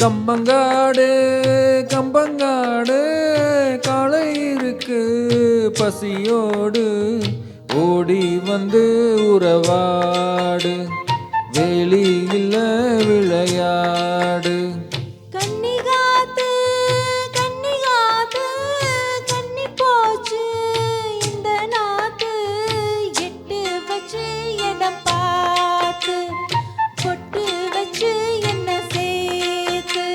கம்பங்காடு கம்பங்காடு காளை இருக்கு பசியோடு ஓடி வந்து உறவாடு வெளியில விளையாடு கன்னிகாத்து கன்னிகாத்து கன்னி போச்சு இந்த நாத்து எட்டு வச்சு இடம் பார்த்து பொட்டு வச்சு என்ன சேர்த்து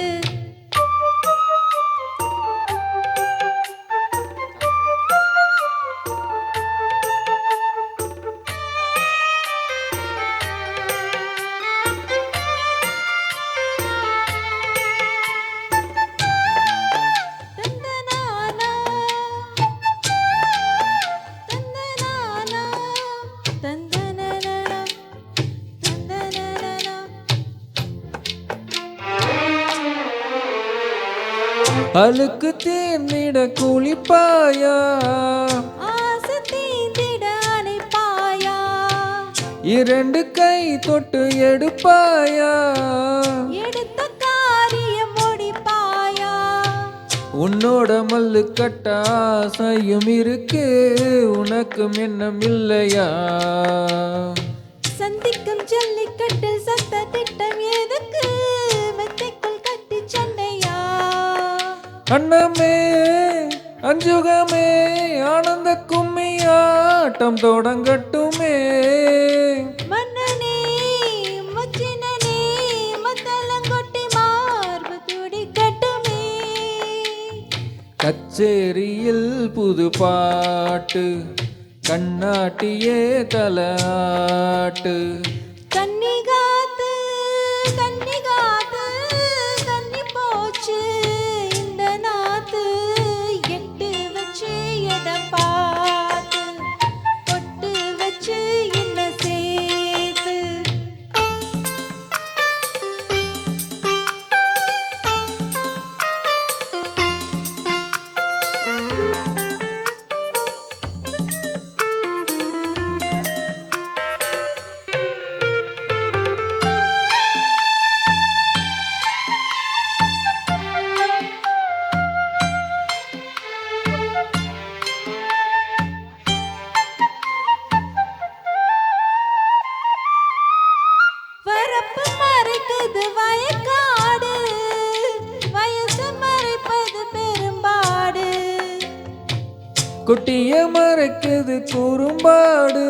அழுக்கு தேர்ந்திட குளிப்பாயா ஆசை தீந்திட அணைப்பாயா இரண்டு கை தொட்டு எடுப்பாயா எடுத்த காரியம் முடிப்பாயா உன்னோட மல்லு கட்ட ஆசையும் இருக்கு உனக்கும் எண்ணம் இல்லையா சந்திக்கும் ஜல்லிக்கட்டில் சத்த திட்டம் எதுக்கு வெத்தைக்குள் கட்டி சண்டையா அண்ணமே அஞ்சுகமே ஆனந்த கும்மியாட்டம் தொடங்கட்டுமே மன்னனே மச்சினனே மத்தளங்கொட்டி மார்பு துடிக்கட்டுமே கச்சேரியில் புது பாட்டு கண்ணாட்டியே தலாட்டு கன்னிகாத்து கன்னிகாத்து கன்னி போச்சு இந்த நாத்து எட்டு வச்சு இடம் பார்த்து பொட்டு வச்சு என்ன சேர்த்து வரப்பு மறைக்குது வயக்காடு வயசு மறைப்பது பெரும்பாடு குட்டிய மறைக்குது குறும்பாடு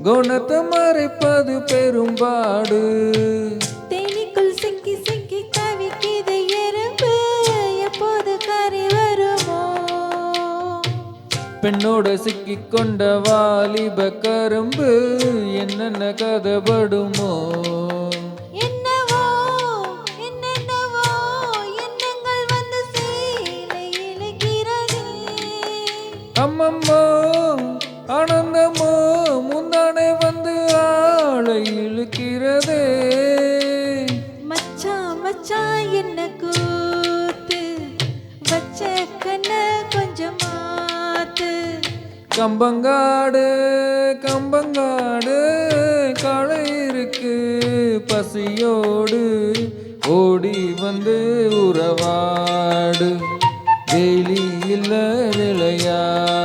குணத்தை மறைப்பது பெரும்பாடு தேனிக்குள் சிக்கி சிக்கி தவிக்குது எறும்பு எப்போது கரை வருமோ பெண்ணோட சிக்கி கொண்ட வாலிப கரும்பு என்னென்ன கதப்படுமோ என்னவோ என்னென்னவோ எண்ணங்கள் வந்து சேலை இழுக்கிறதே அம்மம்மோ ஆனந்தமோ முந்தானே வந்து ஆளை இழுக்கிறதே மச்சான் மச்சான் என்ன கூத்து வச்ச கண்ண கொஞ்சம் மாத்து கம்பங்காடு கம்பங்காடு காளை இருக்கு பசியோடு ஓடி வந்து உறவாடு வெளியில விளையாடு